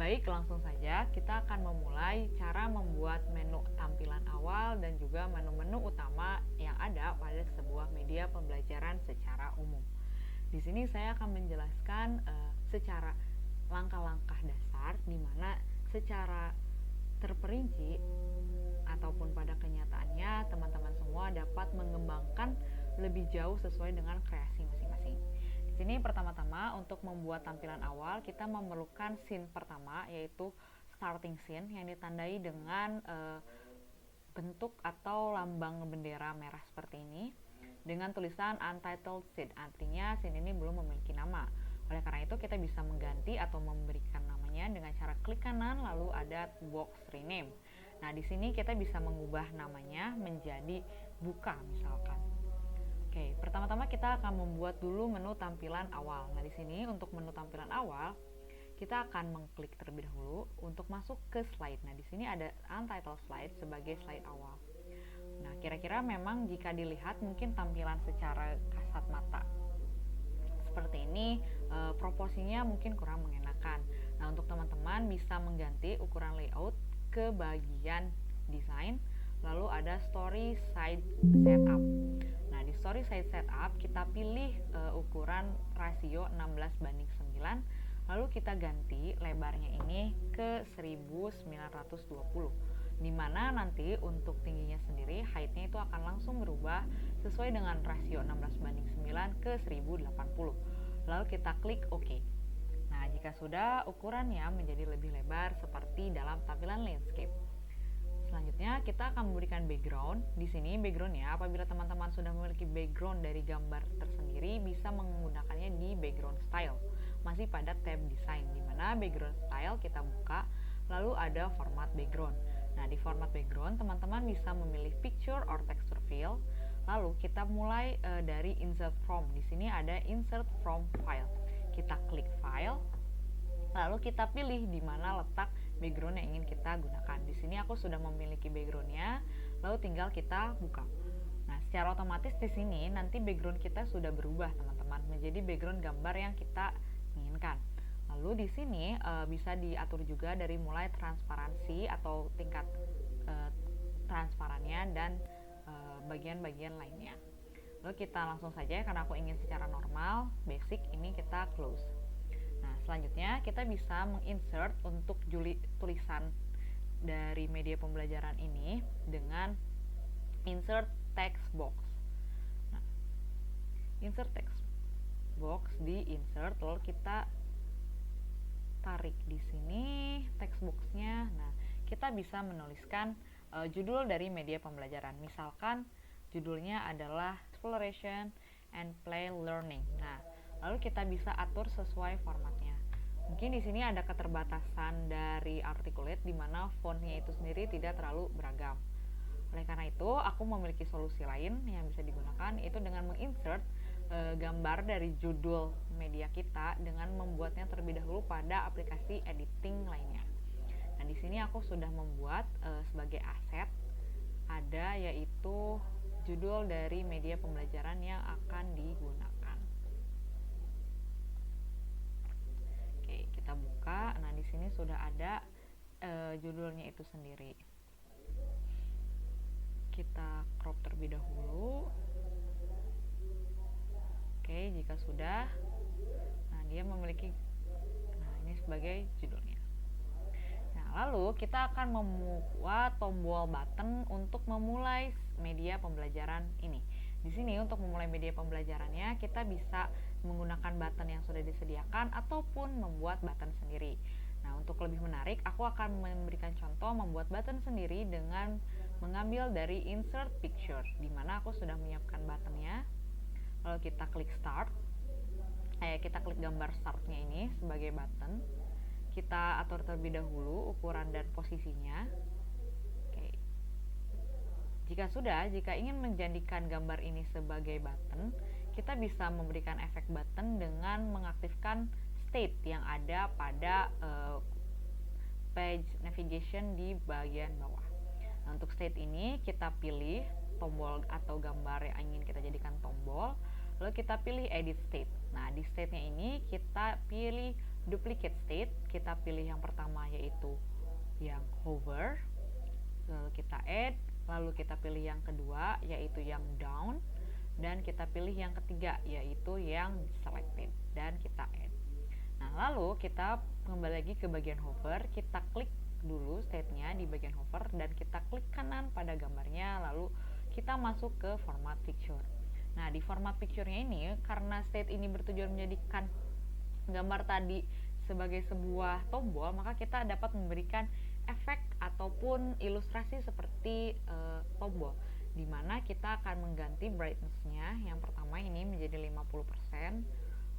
Baik, langsung saja kita akan memulai cara membuat menu tampilan awal dan juga menu-menu utama yang ada pada sebuah media pembelajaran secara umum. Di sini saya akan menjelaskan secara langkah-langkah dasar di mana secara terperinci ataupun pada kenyataannya teman-teman semua dapat mengembangkan lebih jauh sesuai dengan kreasi masing-masing. Di sini pertama-tama untuk membuat tampilan awal kita memerlukan scene pertama, yaitu starting scene yang ditandai dengan bentuk atau lambang bendera merah seperti ini dengan tulisan untitled scene, artinya scene ini belum memiliki nama. Oleh karena itu kita bisa mengganti atau memberikan namanya dengan cara klik kanan lalu ada box rename. Nah, di sini kita bisa mengubah namanya menjadi buka misalkan. Oke, pertama-tama kita akan membuat dulu menu tampilan awal. Nah, di sini untuk menu tampilan awal kita akan mengklik terlebih dahulu untuk masuk ke slide. Nah, di sini ada untitled slide sebagai slide awal. Nah, kira-kira memang jika dilihat mungkin tampilan secara kasat mata seperti ini, proporsinya mungkin kurang mengenakan. Nah, untuk teman-teman bisa mengganti ukuran layout ke bagian desain, lalu ada story side setup. Nah, di story side setup kita pilih ukuran rasio 16:9, lalu kita ganti lebarnya ini ke 1920, dimana nanti untuk tingginya sendiri height-nya itu akan langsung berubah sesuai dengan rasio 16:9 ke 1080. Lalu kita klik OK. Nah, jika sudah, ukurannya menjadi lebih lebar seperti dalam tampilan landscape. Selanjutnya kita akan memberikan background. Di sini backgroundnya apabila teman-teman sudah memiliki background dari gambar tersendiri bisa menggunakannya di background style. Masih pada tab design, di mana background style kita buka, lalu ada format background. Nah, di format background teman-teman bisa memilih picture or texture fill. Lalu kita mulai dari insert from. Di sini ada insert from file. Kita klik file, lalu kita pilih di mana letak background yang ingin kita gunakan. Di sini aku sudah memiliki backgroundnya, lalu tinggal kita buka. Nah, secara otomatis di sini nanti background kita sudah berubah teman-teman menjadi background gambar yang kita inginkan. Lalu di sini bisa diatur juga dari mulai transparansi atau tingkat transparannya dan bagian-bagian lainnya. Lalu kita langsung saja, karena aku ingin secara normal, basic, ini kita close. Nah, selanjutnya kita bisa menginsert untuk tulisan dari media pembelajaran ini dengan insert text box. Nah, insert text box di insert, lalu kita tarik di sini text boxnya. Nah, kita bisa menuliskan judul dari media pembelajaran. Misalkan judulnya adalah Exploration and Play Learning. Nah, lalu kita bisa atur sesuai formatnya. Mungkin di sini ada keterbatasan dari Articulate di mana fontnya itu sendiri tidak terlalu beragam. Oleh karena itu, aku memiliki solusi lain yang bisa digunakan, yaitu dengan menginsert gambar dari judul media kita dengan membuatnya terlebih dahulu pada aplikasi editing lainnya. Nah, di sini aku sudah membuat sebagai aset ada yaitu judul dari media pembelajaran yang akan digunakan. Oke, kita buka. Nah, di sini sudah ada judulnya itu sendiri. Kita crop terlebih dahulu. Oke, jika sudah, nah dia memiliki, nah ini sebagai judulnya. Nah, lalu kita akan membuat tombol button untuk memulai media pembelajaran ini. Di sini untuk memulai media pembelajarannya kita bisa menggunakan button yang sudah disediakan ataupun membuat button sendiri. Nah, untuk lebih menarik, aku akan memberikan contoh membuat button sendiri dengan mengambil dari insert picture, di mana aku sudah menyiapkan buttonnya. Lalu kita klik start. Kita klik gambar startnya ini sebagai button. Kita atur terlebih dahulu ukuran dan posisinya. Oke. Jika ingin menjadikan gambar ini sebagai button, kita bisa memberikan efek button dengan mengaktifkan state yang ada pada page navigation di bagian bawah. Nah, untuk state ini kita pilih tombol atau gambar yang ingin kita jadikan tombol, lalu kita pilih edit state. Nah, di state-nya ini kita pilih duplicate state, kita pilih yang pertama yaitu yang hover, lalu kita add, lalu kita pilih yang kedua yaitu yang down, dan kita pilih yang ketiga yaitu yang selected, dan kita add. Nah, lalu kita kembali lagi ke bagian hover, kita klik dulu state-nya di bagian hover, dan kita klik kanan pada gambarnya, lalu kita masuk ke format picture. Nah, di format picture-nya ini, karena state ini bertujuan menjadikan gambar tadi sebagai sebuah tombol, maka kita dapat memberikan efek ataupun ilustrasi seperti tombol, dimana kita akan mengganti brightness-nya. Yang pertama ini menjadi 50%,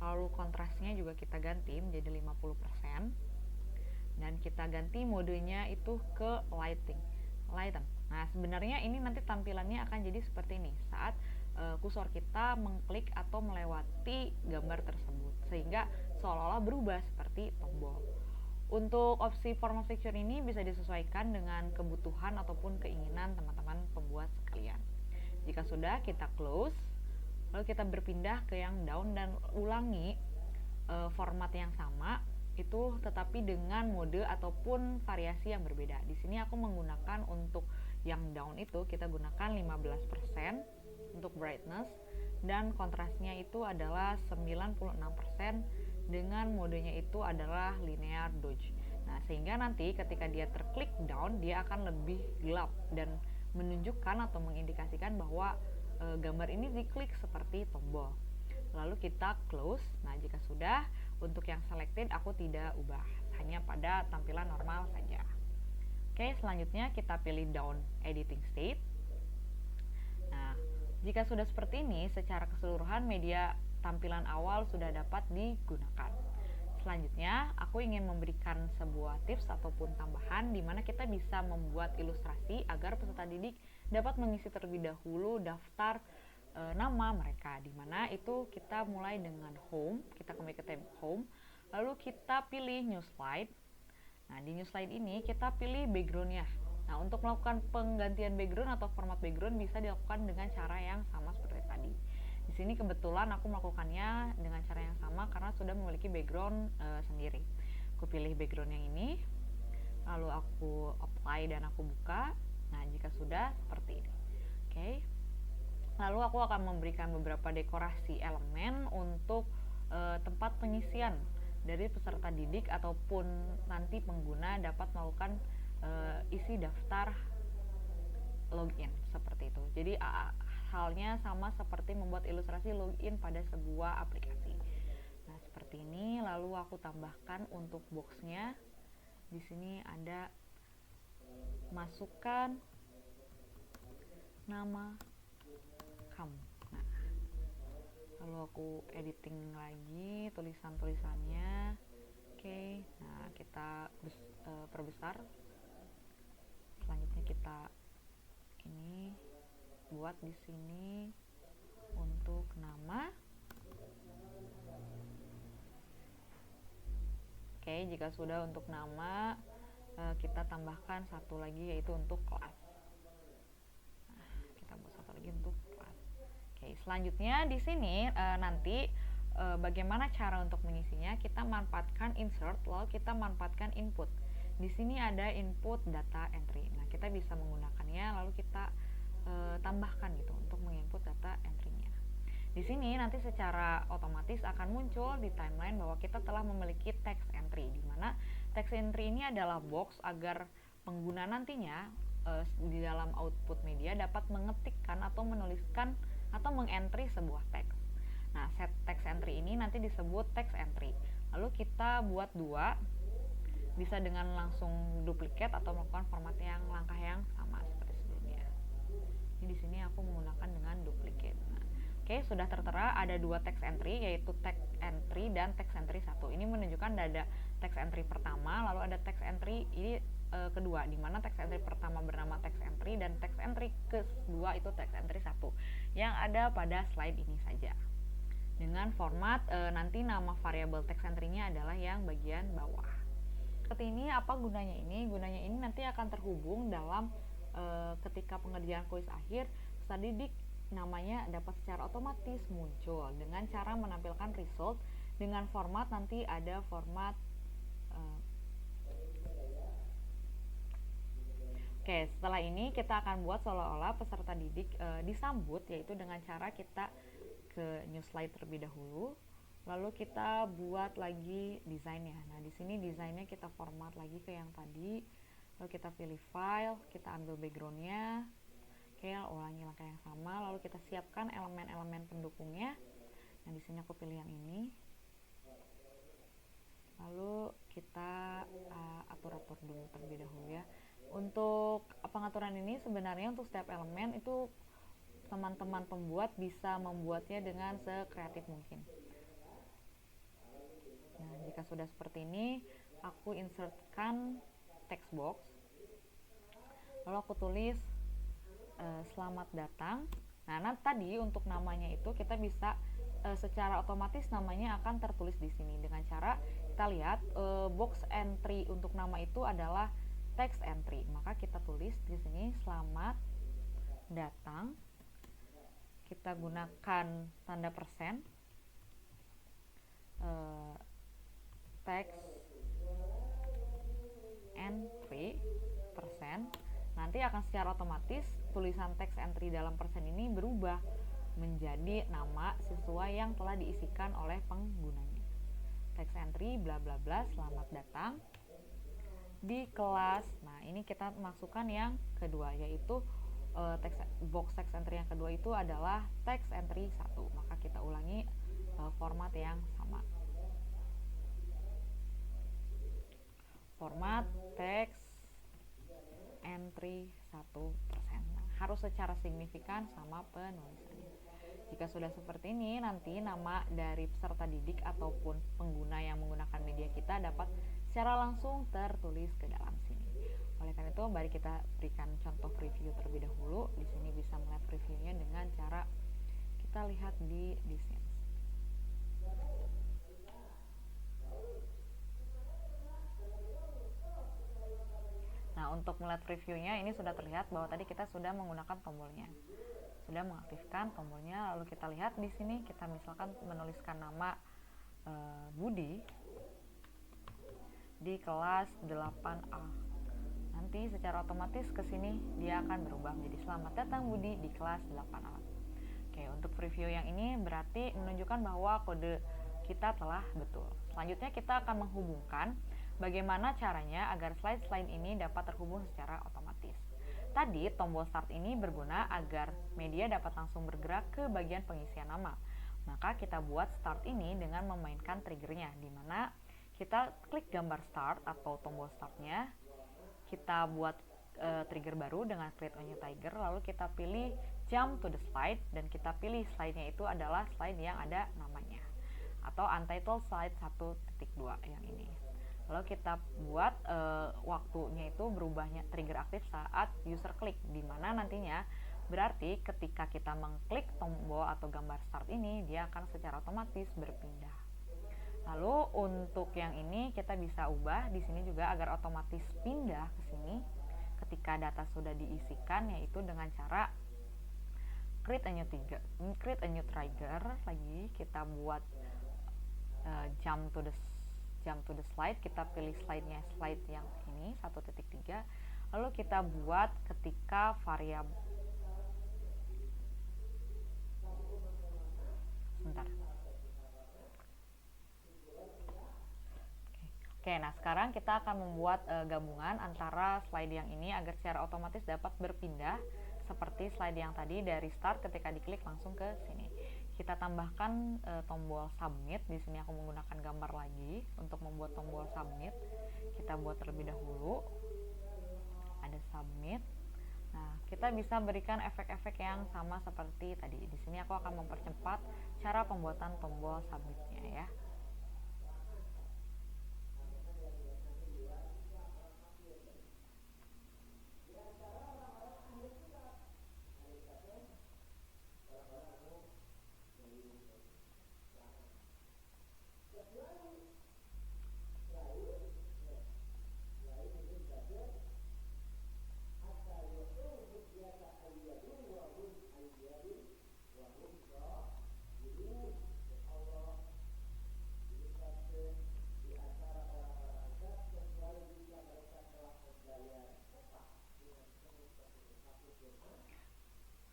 lalu kontrasnya juga kita ganti menjadi 50%, dan kita ganti modenya itu ke lighten. Nah, sebenarnya ini nanti tampilannya akan jadi seperti ini saat kursor kita mengklik atau melewati gambar tersebut, sehingga seolah-olah berubah seperti tombol. Untuk opsi format picture ini bisa disesuaikan dengan kebutuhan ataupun keinginan teman-teman pembuat sekalian. Jika sudah, kita close, lalu kita berpindah ke yang down dan ulangi format yang sama itu, tetapi dengan mode ataupun variasi yang berbeda. Di sini aku menggunakan untuk yang down itu kita gunakan 15% untuk brightness, dan kontrasnya itu adalah 96%, dengan modenya itu adalah linear dodge. Nah, sehingga nanti ketika dia terklik down, dia akan lebih gelap dan menunjukkan atau mengindikasikan bahwa gambar ini diklik seperti tombol. Lalu kita close. Nah, jika sudah, untuk yang selected aku tidak ubah, hanya pada tampilan normal saja. Oke, selanjutnya kita pilih down editing state. Nah, jika sudah seperti ini, secara keseluruhan media tampilan awal sudah dapat digunakan. Selanjutnya, aku ingin memberikan sebuah tips ataupun tambahan di mana kita bisa membuat ilustrasi agar peserta didik dapat mengisi terlebih dahulu daftar nama mereka, di mana itu kita mulai dengan home, kita kembali ke tab home, lalu kita pilih new slide. Nah, di new slide ini kita pilih backgroundnya. Nah, untuk melakukan penggantian background atau format background bisa dilakukan dengan cara yang sama seperti tadi. Di sini kebetulan aku melakukannya dengan cara yang sama karena sudah memiliki background sendiri. Aku pilih background yang ini, lalu aku apply dan aku buka. Nah, jika sudah seperti ini. Oke. Lalu aku akan memberikan beberapa dekorasi elemen untuk tempat pengisian dari peserta didik ataupun nanti pengguna dapat melakukan isi daftar login seperti itu. Jadi halnya sama seperti membuat ilustrasi login pada sebuah aplikasi. Nah, seperti ini. Lalu aku tambahkan untuk boxnya. Di sini ada masukkan nama kamu. Nah, lalu aku editing lagi tulisan-tulisannya. Oke. Nah, kita perbesar. Selanjutnya kita ini buat di sini untuk nama. Oke, jika sudah untuk nama, kita tambahkan satu lagi yaitu untuk kelas. Nah, kita buat satu lagi untuk kelas. Oke, selanjutnya di sini nanti bagaimana cara untuk mengisinya? Kita manfaatkan insert, lalu kita manfaatkan input. Di sini ada input data entry. Nah, kita bisa menggunakannya lalu kita tambahkan gitu untuk menginput data entry-nya. Di sini nanti secara otomatis akan muncul di timeline bahwa kita telah memiliki text entry, di mana text entry ini adalah box agar pengguna nantinya di dalam output media dapat mengetikkan atau menuliskan atau mengentry sebuah teks. Nah, set text entry ini nanti disebut text entry. Lalu kita buat dua, bisa dengan langsung duplikat atau melakukan format yang langkah yang sama seperti sebelumnya. Ini di sini aku menggunakan dengan duplicate. Nah, oke, sudah tertera ada dua text entry yaitu text entry dan text entry 1. Ini menunjukkan ada text entry pertama, lalu ada text entry ini kedua, di mana text entry pertama bernama text entry dan text entry kedua itu text entry 1 yang ada pada slide ini saja. Dengan format nanti nama variabel text entry-nya adalah yang bagian bawah. Seperti ini. Apa gunanya ini? Gunanya ini nanti akan terhubung dalam ketika pengerjaan kuis akhir, peserta didik namanya dapat secara otomatis muncul dengan cara menampilkan result dengan format nanti ada format Oke, setelah ini kita akan buat seolah-olah peserta didik disambut, yaitu dengan cara kita ke new slide terlebih dahulu, lalu kita buat lagi desainnya. Nah, di sini desainnya kita format lagi ke yang tadi, lalu kita pilih file, kita ambil backgroundnya, oke, ulangi langkah yang sama, lalu kita siapkan elemen-elemen pendukungnya. Nah, di sini aku pilih yang ini, lalu kita atur-atur dulu terlebih dahulu ya. Untuk pengaturan ini sebenarnya untuk setiap elemen itu teman-teman pembuat bisa membuatnya dengan sekreatif mungkin. Nah, jika sudah seperti ini, aku insertkan text box, lalu aku tulis selamat datang. Nah, tadi untuk namanya itu kita bisa secara otomatis namanya akan tertulis di sini dengan cara kita lihat box entry untuk nama itu adalah text entry, maka kita tulis di sini selamat datang, kita gunakan tanda persen, text entry persen, nanti akan secara otomatis tulisan text entry dalam persen ini berubah menjadi nama sesuai yang telah diisikan oleh penggunanya. Text entry bla bla bla selamat datang di kelas. Nah, ini kita masukkan yang kedua, yaitu box text entry yang kedua itu adalah text entry 1. Maka kita ulangi format yang sama. Format text entry 1%. Nah, harus secara signifikan sama penulisannya. Jika sudah seperti ini, nanti nama dari peserta didik ataupun pengguna yang menggunakan media kita dapat secara langsung tertulis ke dalam sini. Oleh karena itu, mari kita berikan contoh preview terlebih dahulu. Di sini bisa melihat previewnya dengan cara kita lihat di sini. Nah, untuk melihat previewnya ini sudah terlihat bahwa tadi kita sudah menggunakan tombolnya. Sudah mengaktifkan tombolnya, lalu kita lihat di sini kita misalkan menuliskan nama Budi di kelas 8A. Nanti secara otomatis ke sini dia akan berubah menjadi selamat datang Budi di kelas 8A. Oke, untuk preview yang ini berarti menunjukkan bahwa kode kita telah betul. Selanjutnya kita akan menghubungkan bagaimana caranya agar slide-slide ini dapat terhubung secara otomatis. Tadi tombol start ini berguna agar media dapat langsung bergerak ke bagian pengisian nama. Maka kita buat start ini dengan memainkan triggernya, di mana kita klik gambar start atau tombol startnya, kita buat trigger baru dengan create a new trigger, lalu kita pilih jump to the slide dan kita pilih slide-nya itu adalah slide yang ada namanya atau untitled slide 1.2 yang ini. Lalu kita buat waktunya itu berubahnya trigger aktif saat user klik, di mana nantinya berarti ketika kita mengklik tombol atau gambar start ini, dia akan secara otomatis berpindah. Lalu untuk yang ini kita bisa ubah di sini juga agar otomatis pindah ke sini ketika data sudah diisikan, yaitu dengan cara create a new trigger. Lagi kita buat jump to the slide, kita pilih slide-nya slide yang ini 1.3, lalu kita buat ketika variabel sebentar. Oke, nah sekarang kita akan membuat gabungan antara slide yang ini agar secara otomatis dapat berpindah seperti slide yang tadi dari start ketika diklik langsung ke sini. Kita tambahkan tombol submit. Di sini aku menggunakan gambar lagi untuk membuat tombol submit. Kita buat terlebih dahulu. Ada submit. Nah, kita bisa berikan efek-efek yang sama seperti tadi. Di sini aku akan mempercepat cara pembuatan tombol submitnya ya.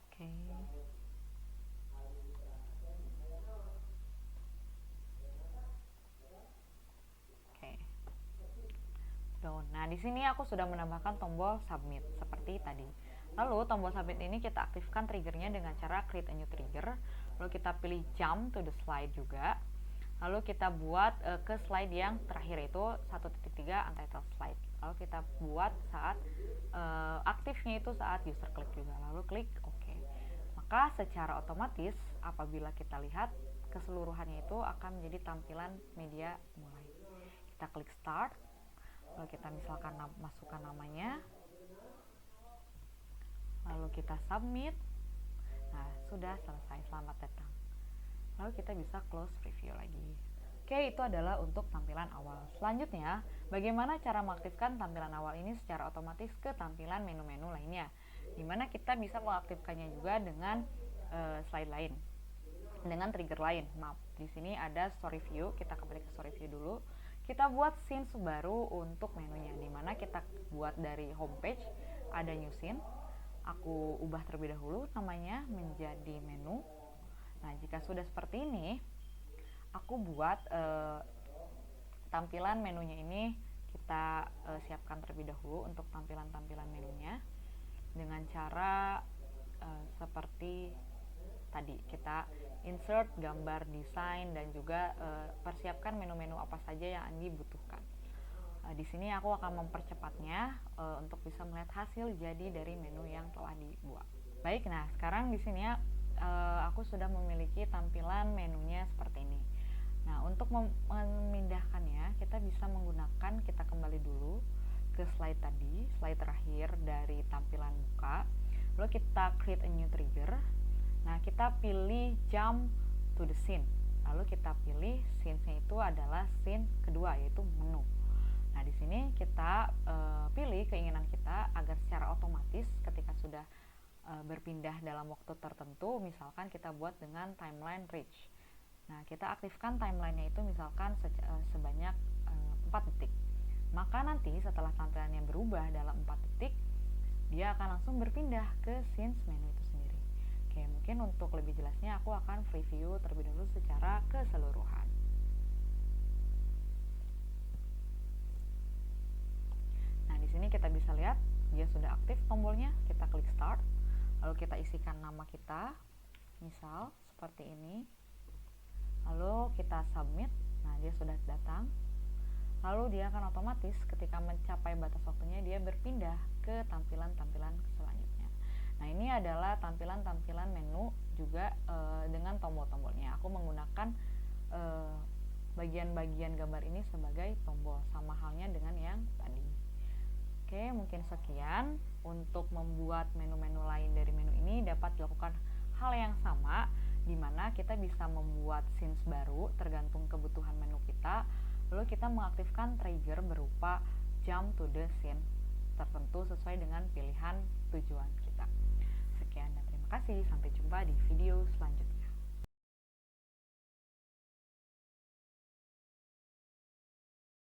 Oke. Oke. Down. Nah, di sini aku sudah menambahkan tombol submit seperti tadi. Lalu tombol submit ini kita aktifkan triggernya dengan cara create a new trigger. Lalu kita pilih jump to the slide juga. Lalu kita buat ke slide yang terakhir itu 1.3 untitled slide. Lalu kita buat saat aktifnya itu saat user klik juga. Lalu klik OK. Maka secara otomatis apabila kita lihat keseluruhannya itu akan menjadi tampilan media mulai. Kita klik start. Lalu kita misalkan masukkan namanya. Lalu kita submit. Nah, sudah selesai. Selamat datang. Lalu kita bisa close preview lagi. Oke, itu adalah untuk tampilan awal. Selanjutnya, bagaimana cara mengaktifkan tampilan awal ini secara otomatis ke tampilan menu-menu lainnya, dimana kita bisa mengaktifkannya juga dengan slide lain, dengan trigger lain. Maaf, di sini ada story view. Kita kembali ke story view dulu. Kita buat scene baru untuk menunya, dimana kita buat dari homepage ada new scene. Aku ubah terlebih dahulu namanya menjadi menu. Nah, jika sudah seperti ini, aku buat tampilan menunya ini kita siapkan terlebih dahulu untuk tampilan-tampilan menunya dengan cara seperti tadi. Kita insert gambar desain dan juga persiapkan menu-menu apa saja yang Andi butuhkan. Di sini aku akan mempercepatnya untuk bisa melihat hasil jadi dari menu yang telah dibuat. Baik, nah sekarang di sini aku sudah memiliki tampilan menunya seperti ini. Nah, untuk memindahkannya kita bisa menggunakan, kita kembali dulu ke slide tadi, slide terakhir dari tampilan buka. Lalu kita create a new trigger. Nah, kita pilih jump to the scene. Lalu kita pilih scene-nya itu adalah scene kedua, yaitu menu. Nah, di sini kita pilih keinginan kita agar secara otomatis ketika sudah berpindah dalam waktu tertentu, misalkan kita buat dengan timeline reach. Nah, kita aktifkan timelinenya itu misalkan sebanyak 4 detik. Maka nanti setelah tampilannya berubah dalam 4 detik, dia akan langsung berpindah ke scenes menu itu sendiri. Oke, mungkin untuk lebih jelasnya aku akan preview terlebih dahulu secara keseluruhan. Nah, di sini kita bisa lihat dia sudah aktif tombolnya. Kita klik start. Lalu kita isikan nama kita, misal seperti ini. Lalu kita submit. Nah, dia sudah datang. Lalu dia akan otomatis ketika mencapai batas waktunya dia berpindah ke tampilan-tampilan selanjutnya. Nah, ini adalah tampilan-tampilan menu juga dengan tombol-tombolnya. Aku menggunakan bagian-bagian gambar ini sebagai tombol, sama halnya dengan yang tadi. Oke, mungkin sekian. Untuk membuat menu-menu lain dari menu ini dapat dilakukan hal yang sama, di mana kita bisa membuat scenes baru tergantung kebutuhan menu kita. Lalu kita mengaktifkan trigger berupa jump to the scene tertentu sesuai dengan pilihan tujuan kita. Sekian dan terima kasih. Sampai jumpa di video selanjutnya.